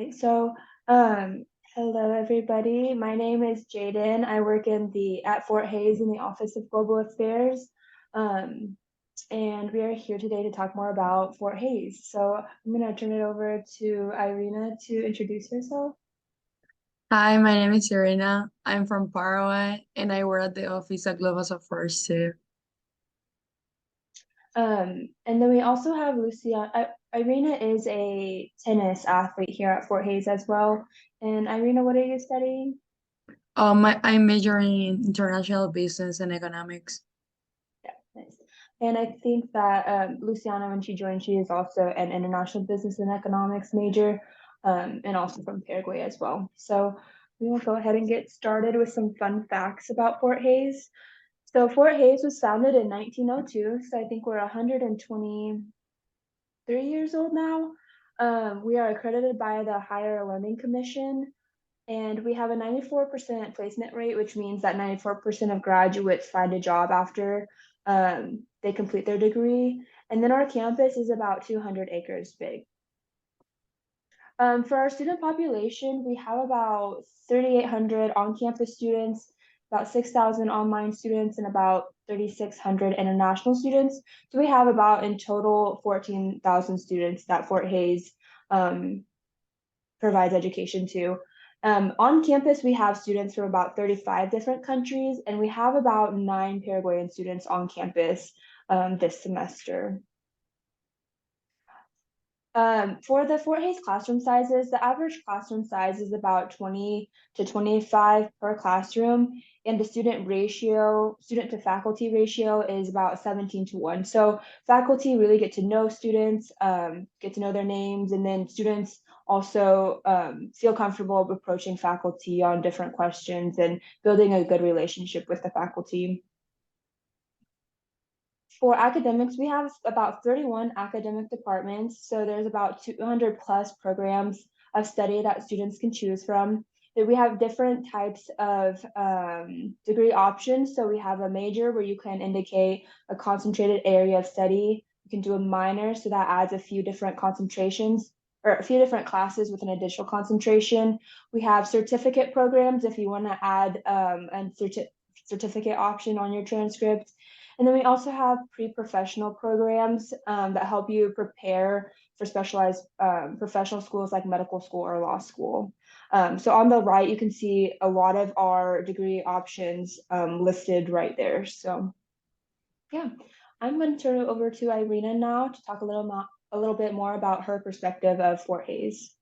Okay, so um, hello everybody. My name is Jaden. I work at Fort Hayes in the Office of Global Affairs. Um, and we are here today to talk more about Fort Hayes. So I'm gonna turn it over to Irina to introduce herself. Hi, my name is Irina. I'm from Paraguay and I work at the office at Global Affairs too. And then we also have Lucia. Irina is a tennis athlete here at Fort Hayes as well. And Irina, what are you studying? I'm majoring in international business and economics. Yeah, nice. And I think that Luciana, when she joined, she is also an international business and economics major, and also from Paraguay as well. So we will go ahead and get started with some fun facts about Fort Hayes. So Fort Hayes was founded in 1902, so I think we're 123 years old now. We are accredited by the Higher Learning Commission, and we have a 94% placement rate, which means that 94% of graduates find a job after they complete their degree. And then our campus is about 200 acres big. For our student population, we have about 3,800 on-campus students, about 6,000 online students, and about 3,600 international students. So we have about in total 14,000 students that Fort Hayes um, provides education to. On campus, we have students from about 35 different countries, and we have about 9 Paraguayan students on campus this semester. For the Fort Hayes classroom sizes, the average classroom size is about 20 to 25 per classroom, and the student to faculty ratio is about 17 to 1. So faculty really get to know students, get to know their names, and then students also feel comfortable approaching faculty on different questions and building a good relationship with the faculty. For academics, we have about 31 academic departments. So there's about 200 plus programs of study that students can choose from. We have different types of degree options. So we have a major where you can indicate a concentrated area of study. You can do a minor, so that adds a few different concentrations or a few different classes with an additional concentration. We have certificate programs if you want to add a certificate option on your transcript. And then we also have pre-professional programs that help you prepare for specialized professional schools like medical school or law school. So on the right, you can see a lot of our degree options listed right there. So yeah, I'm going to turn it over to Irina now to talk a little bit more about her perspective of Fort Hayes.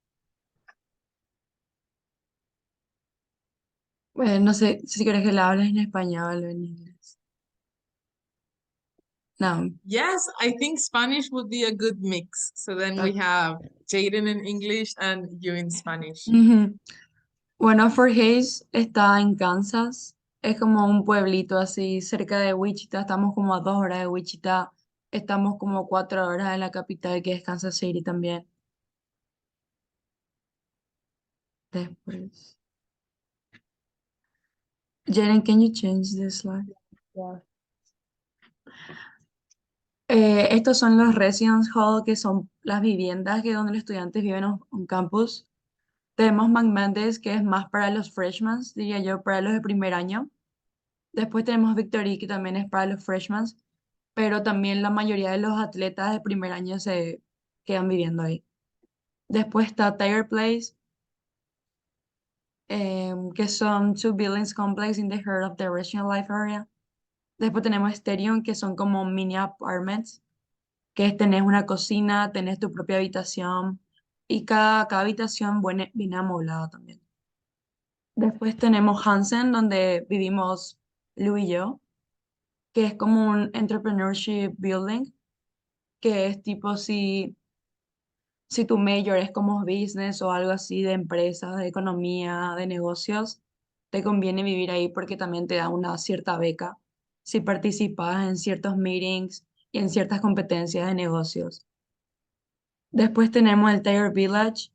Bueno, no sé si quieres que la hables en español o en inglés. No. Yes, I think Spanish would be a good mix. So then we Ok. have Jaden in English and you in Spanish. Ujú. Bueno, Fort Hayes está en Kansas. Es como un pueblito así cerca de Wichita. Estamos como a 2 horas de Wichita. Estamos como 4 horas en la capital, que es Kansas City también. Después. Jaren, can you change this slide? Yeah. Estos son los residence hall, que son las viviendas que donde los estudiantes viven en un campus. Tenemos McManus, que es más para los freshmen, diría yo, para los de primer año. Después tenemos Victory, que también es para los freshmen, pero también la mayoría de los atletas de primer año se quedan viviendo ahí. Después está Tiger Place, que son two buildings complex in the heart of the regional life area. Después tenemos Stadium, que son como mini apartments, que tenés una cocina, tenés tu propia habitación y cada habitación viene amoblada también. Después tenemos Hansen, donde vivimos Lu y yo, que es como un entrepreneurship building, que es tipo si tu major es como business o algo así de empresas, de economía, de negocios, te conviene vivir ahí porque también te da una cierta beca si participas en ciertos meetings y en ciertas competencias de negocios. Después tenemos el Tiger Village,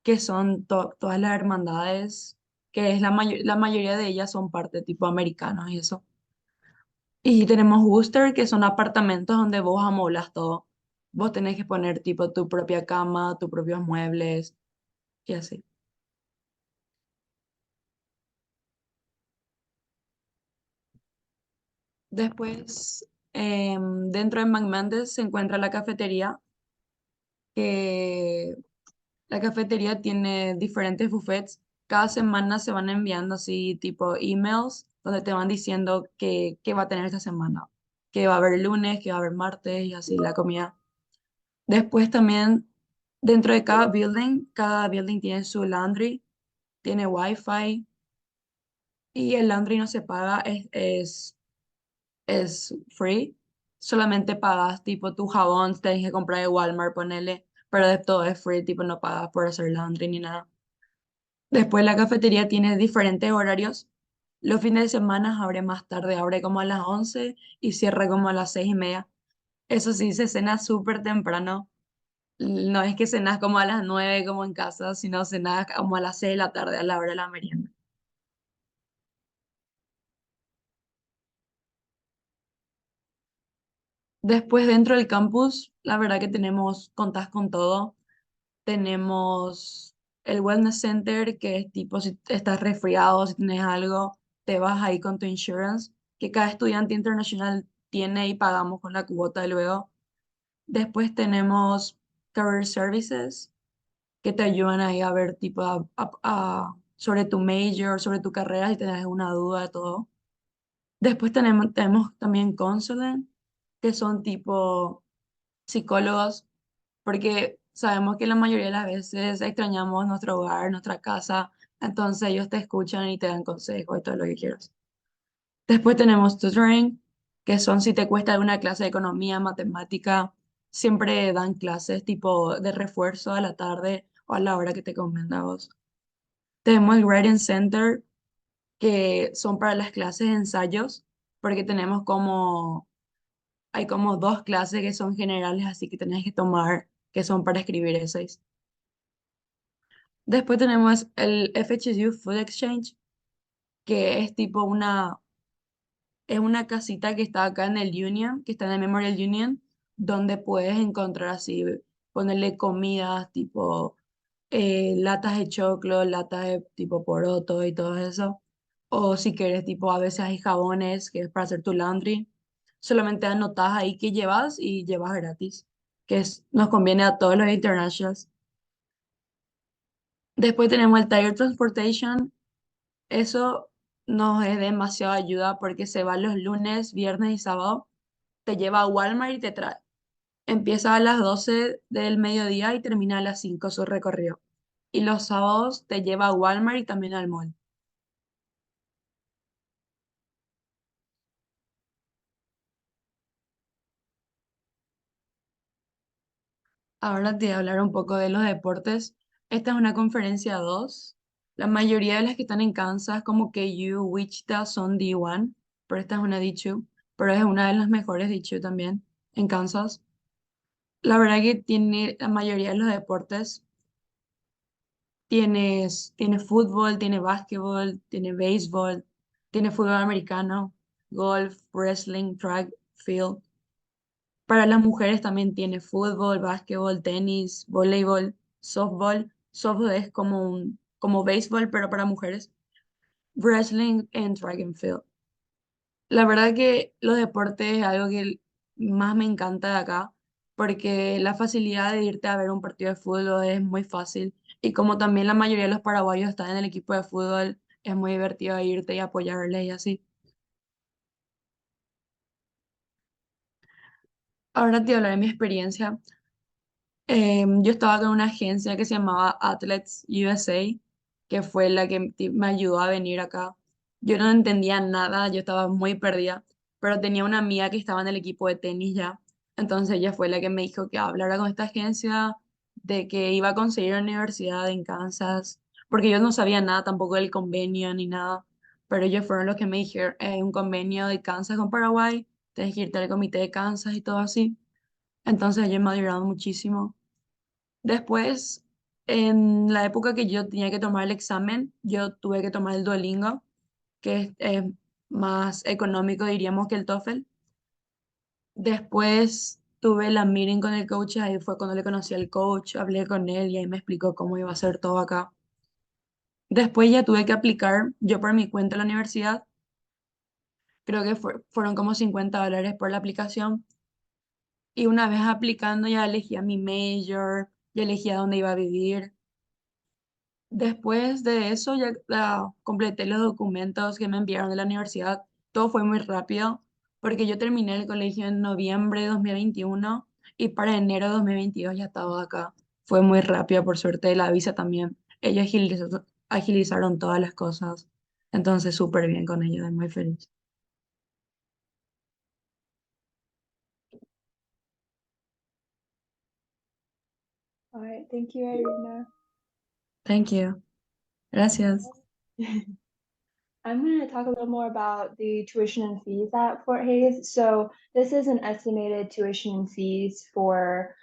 que son todas las hermandades, que es la mayoría de ellas son parte tipo americanos y eso. Y tenemos Worcester, que son apartamentos donde vos amoblas todo. Vos tenés que poner tipo tu propia cama, tus propios muebles. y así. Después, dentro de McManus se encuentra la cafetería, que la cafetería tiene diferentes buffets. Cada semana se van enviando así tipo emails donde te van diciendo qué va a tener esta semana, qué va a haber el lunes, qué va a haber martes y así la comida. Después también, dentro de cada building tiene su laundry, tiene wifi y el laundry no se paga, es free. Solamente pagas tipo tu jabón, te dije comprar de Walmart, ponele, pero de todo es free, tipo no pagas por hacer laundry ni nada. Después la cafetería tiene diferentes horarios. Los fines de semana abre más tarde, abre como a las 11 y cierra como a las 6:30. Eso sí, se cena súper temprano. No es que cenas como a las 9 como en casa, sino cenas como a las 6 de la tarde a la hora de la merienda. Después dentro del campus, la verdad que contás con todo. Tenemos el Wellness Center, que es tipo si estás resfriado, si tienes algo, te vas ahí con tu insurance, que cada estudiante internacional tiene y pagamos con la cuota luego. Después tenemos Career Services, que te ayudan ahí a ver tipo sobre tu major, sobre tu carrera, si tienes alguna duda de todo. Después tenemos también Counseling, que son tipo psicólogos, porque sabemos que la mayoría de las veces extrañamos nuestro hogar, nuestra casa, entonces ellos te escuchan y te dan consejos y todo lo que quieras. Después tenemos tutoring, que son si te cuesta alguna clase de economía, matemática, siempre dan clases tipo de refuerzo a la tarde o a la hora que te convenga a vos. Tenemos el Writing Center, que son para las clases de ensayos, porque hay como dos clases que son generales, así que tenés que tomar, que son para escribir essays. Después tenemos el FHU Food Exchange, que es tipo es una casita que está acá en el Union, que está en el Memorial Union, donde puedes encontrar así, ponerle comidas tipo latas de choclo, latas de tipo poroto y todo eso. O si quieres, tipo, a veces hay jabones que es para hacer tu laundry. Solamente anotas ahí que llevas y llevas gratis, nos conviene a todos los internationals. Después tenemos el Tire Transportation. Eso nos es demasiada ayuda porque se va los lunes, viernes y sábado. Te lleva a Walmart y te trae. Empieza a las 12 del mediodía y termina a las 5 su recorrido. Y los sábados te lleva a Walmart y también al mall. Ahora te voy a hablar un poco de los deportes. Esta es una conferencia 2. La mayoría de las que están en Kansas, como KU, Wichita, son D1, pero esta es una D2, pero es una de las mejores D2 también en Kansas. La verdad que tiene la mayoría de los deportes. Tiene fútbol, tiene básquetbol, tiene béisbol, tiene fútbol americano, golf, wrestling, track, field. Para las mujeres también tiene fútbol, básquetbol, tenis, voleibol, softball. Softball es como béisbol, pero para mujeres. Wrestling and track and field. La verdad que los deportes es algo que más me encanta de acá, porque la facilidad de irte a ver un partido de fútbol es muy fácil. Y como también la mayoría de los paraguayos están en el equipo de fútbol, es muy divertido irte y apoyarles y así. Ahora te hablaré de mi experiencia. Yo estaba con una agencia que se llamaba Athletes USA, que fue la que me ayudó a venir acá. Yo no entendía nada, yo estaba muy perdida, pero tenía una amiga que estaba en el equipo de tenis ya. Entonces ella fue la que me dijo que hablara con esta agencia, de que iba a conseguir una universidad en Kansas, porque yo no sabía nada tampoco del convenio ni nada, pero ellos fueron los que me dijeron, hay un convenio de Kansas con Paraguay, tienes que irte al comité de Kansas y todo así. Entonces ellos me ayudaron muchísimo. Después, en la época que yo tenía que tomar el examen, yo tuve que tomar el Duolingo, que es más económico, diríamos, que el TOEFL. Después tuve la meeting con el coach y ahí fue cuando le conocí al coach, hablé con él y ahí me explicó cómo iba a ser todo acá. Después ya tuve que aplicar yo por mi cuenta a la universidad. Creo que fueron como $50 por la aplicación. Y una vez aplicando ya elegía mi major, ya elegía dónde iba a vivir. Después de eso ya completé los documentos que me enviaron de la universidad. Todo fue muy rápido porque yo terminé el colegio en noviembre de 2021 y para enero de 2022 ya estaba acá. Fue muy rápido, por suerte, la visa también. Ellos agilizaron todas las cosas. Entonces, súper bien con ellos, muy feliz. All right, thank you, Irina. Thank you. Gracias. I'm going to talk a little more about the tuition and fees at Fort Hayes. So this is an estimated tuition and fees for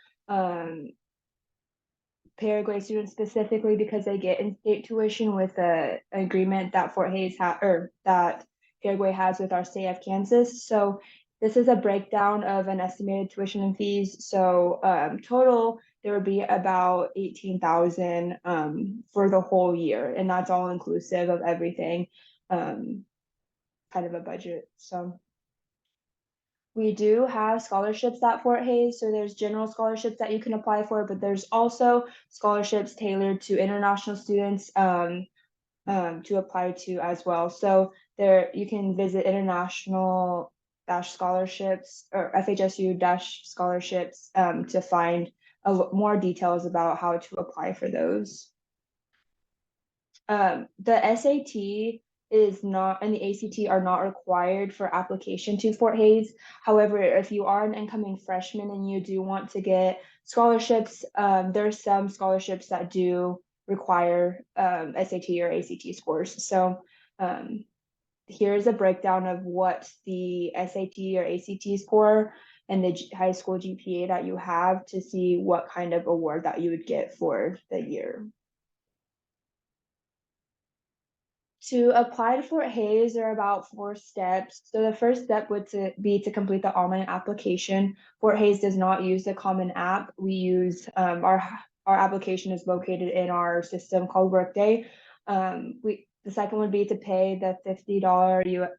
Paraguay students specifically because they get in-state tuition with an agreement that Fort Hayes or that Paraguay has with our state of Kansas. So this is a breakdown of an estimated tuition and fees. So total, there would be about 18,000 for the whole year, and that's all inclusive of everything, kind of a budget. So we do have scholarships at Fort Hayes, so there's general scholarships that you can apply for, but there's also scholarships tailored to international students to apply to as well. So there you can visit international scholarships or FHSU scholarships to find more details about how to apply for those. The SAT is not and the ACT are not required for application to Fort Hayes. However, if you are an incoming freshman and you do want to get scholarships, there's some scholarships that do require SAT or ACT scores. So here's a breakdown of what the SAT or ACT score and the high school GPA that you have to see what kind of award that you would get for the year. To apply to Fort Hayes, there are about 4 steps. So the first step would be to complete the online application. Fort Hayes does not use the Common App. We use our application is located in our system called Workday. The second would be to pay the $50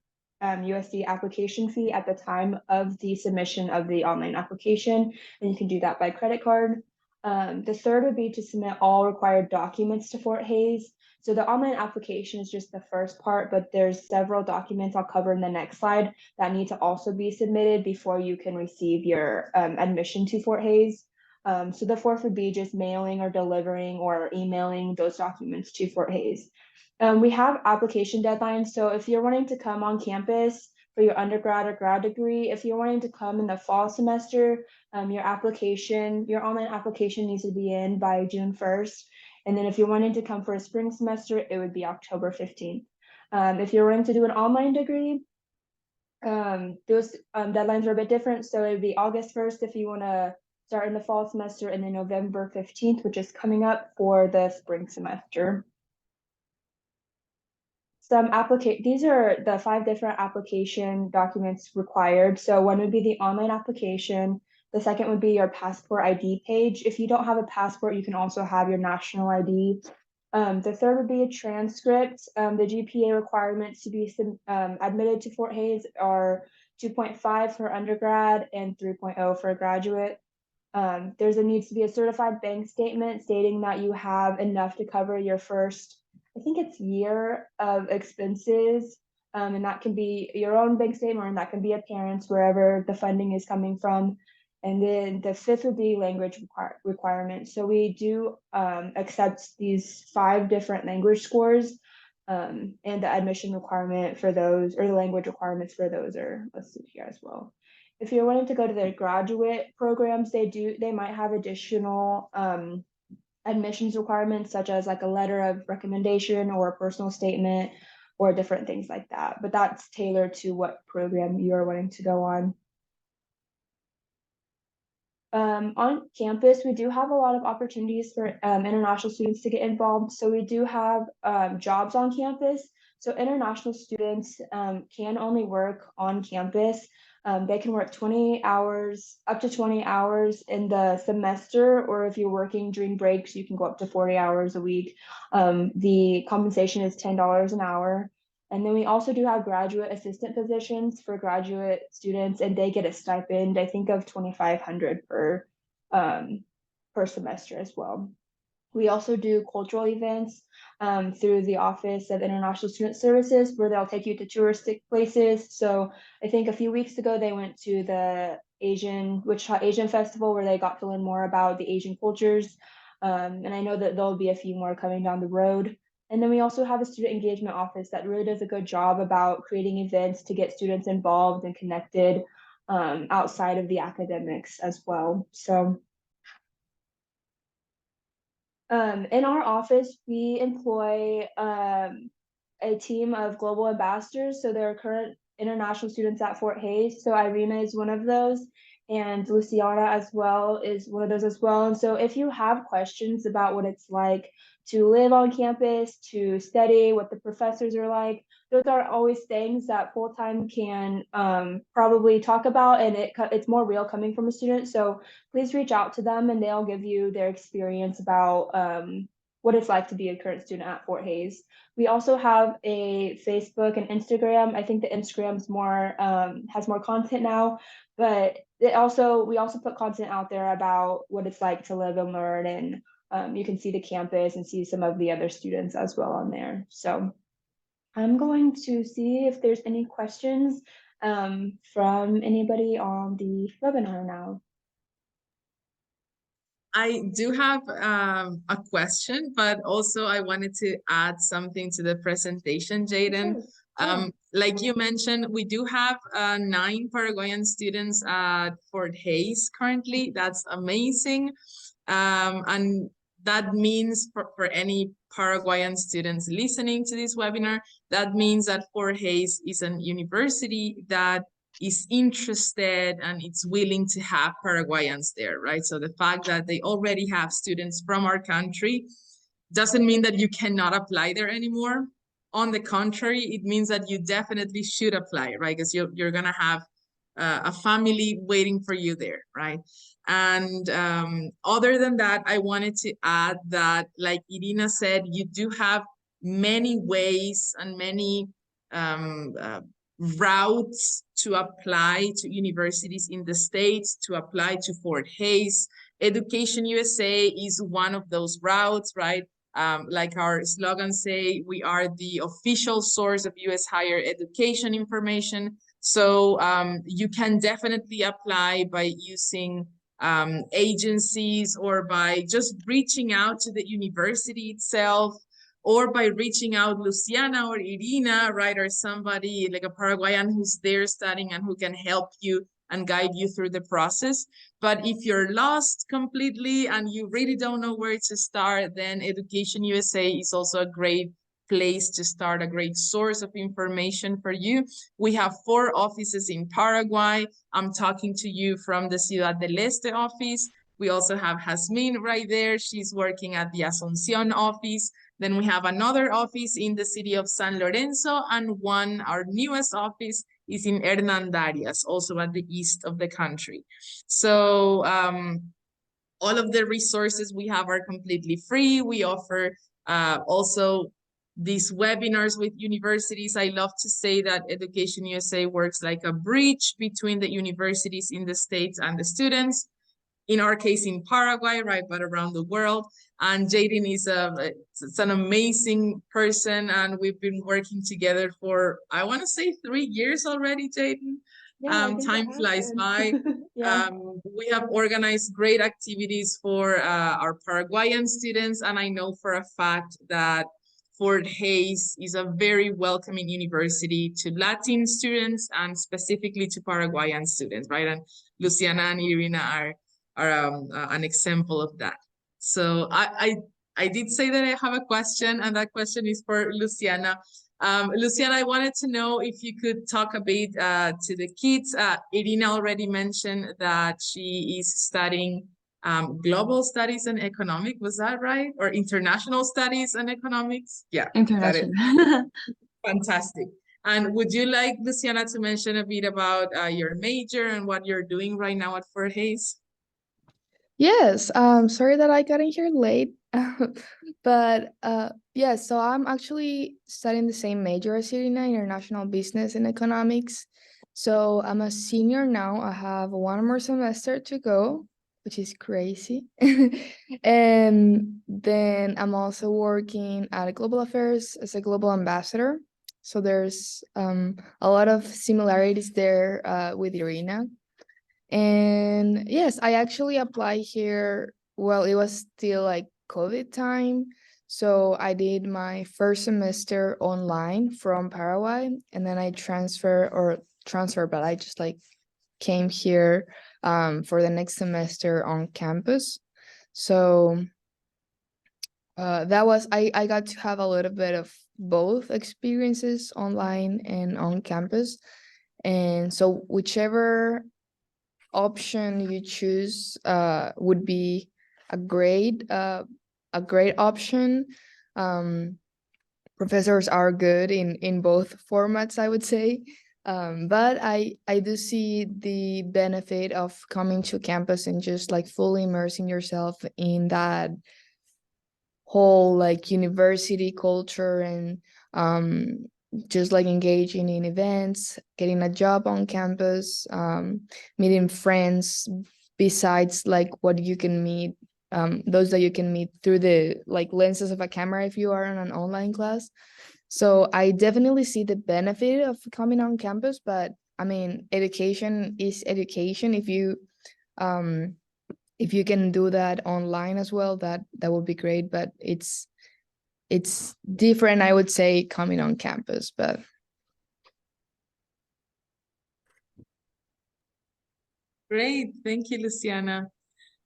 USD application fee at the time of the submission of the online application, and you can do that by credit card. The third would be to submit all required documents to Fort Hayes. So the online application is just the first part, but there's several documents I'll cover in the next slide that need to also be submitted before you can receive your admission to Fort Hayes. So the fourth would be just mailing or delivering or emailing those documents to Fort Hayes. We have application deadlines. So if you're wanting to come on campus for your undergrad or grad degree, if you're wanting to come in the fall semester, your online application needs to be in by June 1st. And then if you're wanting to come for a spring semester, it would be October 15th. If you're wanting to do an online degree, those deadlines are a bit different. So it would be August 1st if you want to start in the fall semester, and then November 15th, which is coming up for the spring semester. These are the 5 different application documents required. So one would be the online application. The second would be your passport ID page. If you don't have a passport, you can also have your national ID. The third would be a transcript. The GPA requirements to be admitted to Fort Hayes are 2.5 for undergrad and 3.0 for a graduate. Needs to be a certified bank statement stating that you have enough to cover your first, I think it's year of expenses, and that can be your own bank statement, or that can be a parent's, wherever the funding is coming from. And then the fifth would be language requirements. So we do accept these 5 different language scores, and the admission requirement for those, or the language requirements for those, are listed here as well. If you're wanting to go to their graduate programs, they might have additional admissions requirements, such as like a letter of recommendation or a personal statement or different things like that. But that's tailored to what program you're wanting to go on. On campus, we do have a lot of opportunities for international students to get involved. So we do have jobs on campus. So international students can only work on campus They can work 20 hours, up to 20 hours in the semester, or if you're working during breaks, you can go up to 40 hours a week. The compensation is $10 an hour. And then we also do have graduate assistant positions for graduate students, and they get a stipend, I think, of $2,500 per semester as well. We also do cultural events through the Office of International Student Services, where they'll take you to touristic places. So I think a few weeks ago, they went to the Wichita Asian Festival, where they got to learn more about the Asian cultures. And I know that there'll be a few more coming down the road. And then we also have a student engagement office that really does a good job about creating events to get students involved and connected outside of the academics as well. So in our office, we employ a team of global ambassadors. So there are current international students at Fort Hays. So Irina is one of those, and Luciana as well is one of those as well. And so if you have questions about what it's like to live on campus, to study, what the professors are like, those are always things that full-time can probably talk about, and it's more real coming from a student. So please reach out to them and they'll give you their experience about what it's like to be a current student at Fort Hays. We also have a Facebook and Instagram. I think the Instagram's more has more content now, but we also put content out there about what it's like to live and learn, and you can see the campus and see some of the other students as well on there. So I'm going to see if there's any questions from anybody on the webinar now. I do have a question, but also I wanted to add something to the presentation, Jaden. Like you mentioned, we do have 9 Paraguayan students at Fort Hays currently. That's amazing. And that means for any Paraguayan students listening to this webinar, that means that Fort Hays is an university that is interested and it's willing to have Paraguayans there, right? So the fact that they already have students from our country doesn't mean that you cannot apply there anymore. On the contrary, it means that you definitely should apply, right? Because you're gonna have a family waiting for you there, right? And other than that, I wanted to add that, like Irina said, you do have many ways and many routes to apply to universities in the States, to apply to Fort Hays. Education USA is one of those routes, right? Like our slogan say, we are the official source of US higher education information. So you can definitely apply by using agencies or by just reaching out to the university itself, or by reaching out Luciana or Irina, right, or somebody like a Paraguayan who's there studying and who can help you and guide you through the process. But if you're lost completely and you really don't know where to start, then Education USA is also a great place to start, a great source of information for you. We have 4 offices in Paraguay. I'm talking to you from the Ciudad del Este office. We also have Jasmine right there. She's working at the Asunción office. Then we have another office in the city of San Lorenzo, and our newest office is in Hernandarias, also at the east of the country. So all of the resources we have are completely free. We offer also these webinars with universities. I love to say that Education USA works like a bridge between the universities in the States and the students. In our case in Paraguay, right, but around the world. And Jaden is an amazing person, and we've been working together for, I want to say 3 years already, Jaden. Yeah, time flies by. Yeah. We have organized great activities for our Paraguayan students, and I know for a fact that Fort Hays is a very welcoming university to Latin students and specifically to Paraguayan students, right? And Luciana and Irina are an example of that. So I did say that I have a question, and that question is for Luciana. Luciana, I wanted to know if you could talk a bit to the kids. Irina already mentioned that she is studying global studies and economic. Was that right? Or international studies and economics? Yeah, got it. International. Fantastic. And would you like, Luciana, to mention a bit about your major and what you're doing right now at Fort Hayes? Yes, sorry that I got in here late. But yeah, so I'm actually studying the same major as Irina, International Business and Economics. So I'm a senior now. I have one more semester to go, which is crazy. And then I'm also working at Global Affairs as a global ambassador. So there's a lot of similarities there with Irina. And yes, I actually applied here. Well, it was still like COVID time. So I did my first semester online from Paraguay, and then I transfer, but I just like came here for the next semester on campus. So that was I got to have a little bit of both experiences online and on campus. And so whichever option you choose would be a great option. Professors are good in both formats, I would say. But I do see the benefit of coming to campus and just like fully immersing yourself in that whole like university culture and just like engaging in events, getting a job on campus, meeting friends besides like what you can meet, those that you can meet through the like lenses of a camera if you are in an online class. So I definitely see the benefit of coming on campus, but I mean, education is education. If you can do that online as well, that would be great. But it's different, I would say, coming on campus. But Great, thank you, Luciana.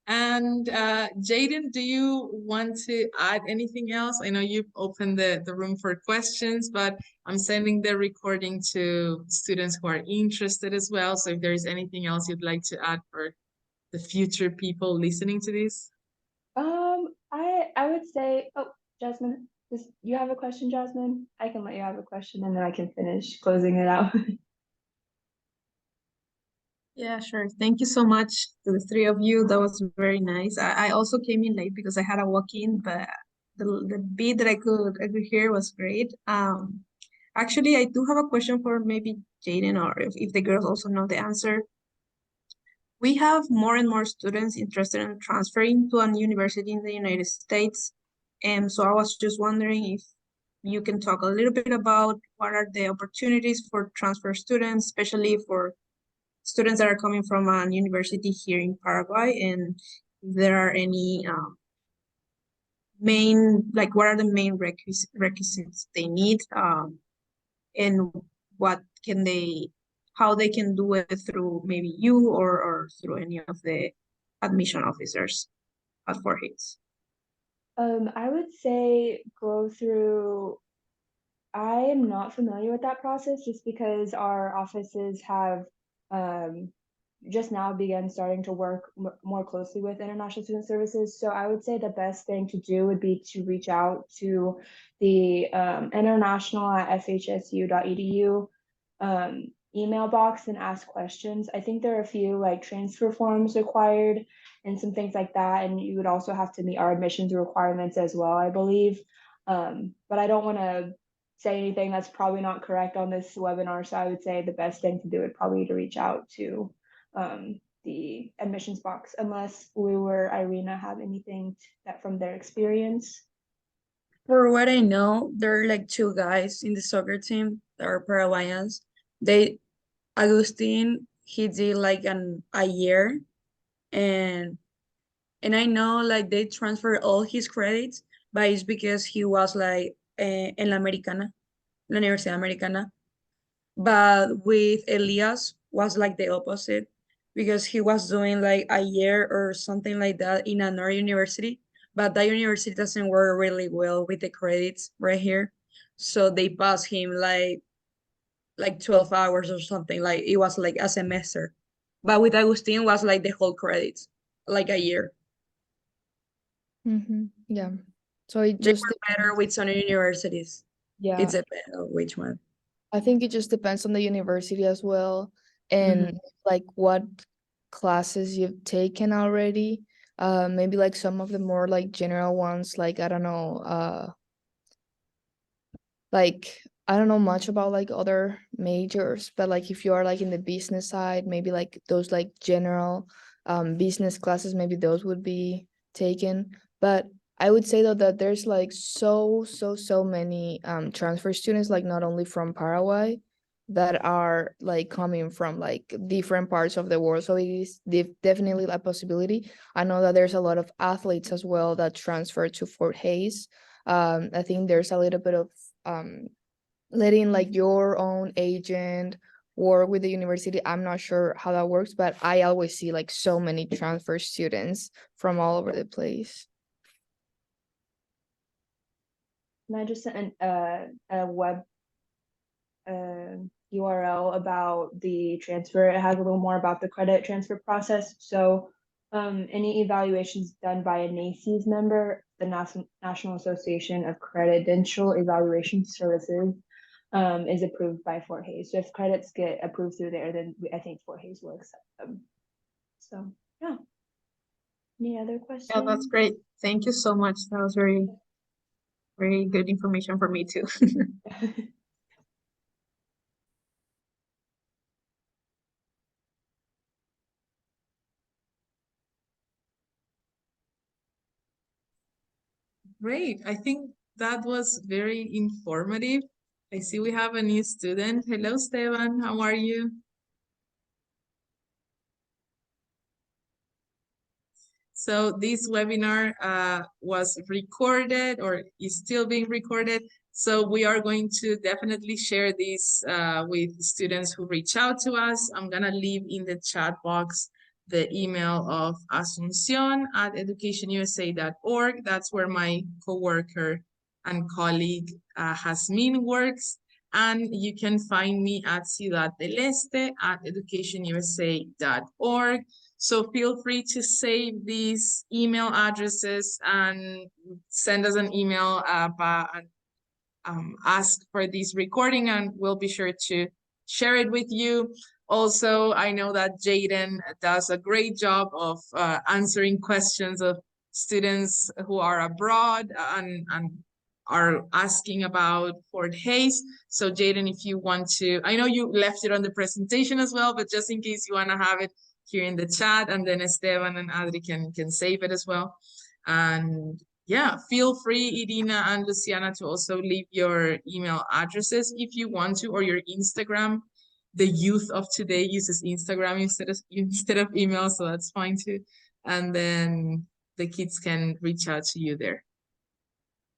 And Jaden, do you want to add anything else? I know you've opened the room for questions, but I'm sending the recording to students who are interested as well. So if there is anything else you'd like to add for the future people listening to this. I would say, oh, Jasmine, you have a question, Jasmine? I can let you have a question and then I can finish closing it out. Yeah, sure. Thank you so much to the three of you. That was very nice. I also came in late because I had a walk-in, but the bit that I could hear was great. Actually, I do have a question for maybe Jaden, or if the girls also know the answer. We have more and more students interested in transferring to a university in the United States. And so I was just wondering if you can talk a little bit about what are the opportunities for transfer students, especially for students that are coming from a university here in Paraguay, and if there are any what are the main requisites they need, and what can they, how they can do it through maybe you or through any of the admission officers at Fort Hayes. I would say go through. I am not familiar with that process just because our offices have just now begun starting to work more closely with International Student Services. So I would say the best thing to do would be to reach out to the international@fhsu.edu email box and ask questions. I think there are a few like transfer forms required and some things like that. And you would also have to meet our admissions requirements as well, I believe. But I don't want to say anything that's probably not correct on this webinar. So I would say the best thing to do would probably be to reach out to the admissions box, unless Irina have anything that from their experience. For what I know, there are like two guys in the soccer team that are Paraguayans. They, Agustin, he did like a year, and I know like they transferred all his credits, but it's because he was like en la Americana, la Universidad Americana. But with Elias was like the opposite because he was doing like a year or something like that in another university, but that university doesn't work really well with the credits right here. So they passed him like 12 hours or something, like it was like a semester. But with Agustin was like the whole credits, like a year. yeah, so it They just were better with some universities. yeah. It's depends on which one. I think it just depends on the university as well, and like what classes you've taken already. Maybe like some of the more like general ones, like I don't know, like I don't know much about like other majors, but like if you are like in the business side, maybe like those like general business classes, maybe those would be taken. But I would say though that there's like so many transfer students, like not only from Paraguay, that are like coming from like different parts of the world. So it is definitely a possibility. I know that there's a lot of athletes as well that transfer to Fort Hayes. I think there's a little bit of letting like your own agent work with the university. I'm not sure how that works, but I always see like so many transfer students from all over the place. And I just sent a web URL about the transfer. It has a little more about the credit transfer process. So any evaluations done by a NACES member, the National Association of Credential Evaluation Services, is approved by Fort Hayes. So if credits get approved through there, then I think Fort Hayes will accept them. So yeah. Any other questions? Yeah, that's great. Thank you so much. That was very good information for me too. Great. I think that was very informative. I see we have a new student. Hello, Esteban. How are you? So this webinar was recorded or is still being recorded. So we are going to definitely share this with students who reach out to us. I'm gonna leave in the chat box the email of asuncion@educationusa.org. That's where my coworker and colleague Jasmine works. And you can find me at Ciudad del Este at educationusa.org. So feel free to save these email addresses and send us an email ask for this recording, and we'll be sure to share it with you. Also, I know that Jaden does a great job of answering questions of students who are abroad and are asking about Fort Hayes. So Jaden, if you want to, I know you left it on the presentation as well, but just in case you want to have it here in the chat, and then Esteban and Adri can save it as well. And yeah, feel free, Irina and Luciana, to also leave your email addresses if you want to, or your Instagram. The youth of today uses Instagram instead of email, so that's fine too. And then the kids can reach out to you there.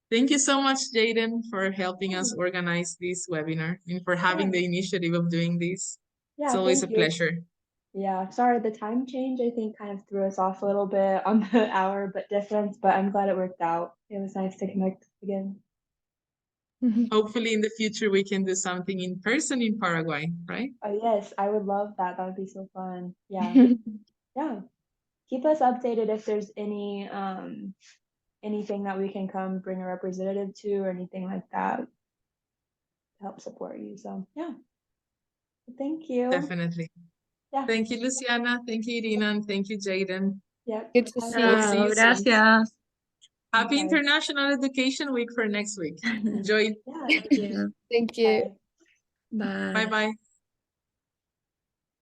Thank you so much, Jaden, for helping us organize this webinar and for having the initiative of doing this. Yeah, it's always a thank you. pleasure. Yeah, sorry, the time change I think kind of threw us off a little bit on the hour but difference, but I'm glad it worked out. It was nice to connect again. Hopefully in the future we can do something in person in Paraguay, right? Oh yes, I would love that. That would be so fun. Yeah. Yeah. Keep us updated if there's any anything that we can come bring a representative to or anything like that to help support you. So yeah. Thank you. Definitely. Yeah. Thank you, Luciana. Thank you, Irina. And thank you, Jaden. Yep. Good to Have a see good We'll you. see you soon. Gracias. Happy Bye. International Education Week for next week. Enjoy. Yeah. Thank you. Thank you. Bye. Bye. Bye-bye.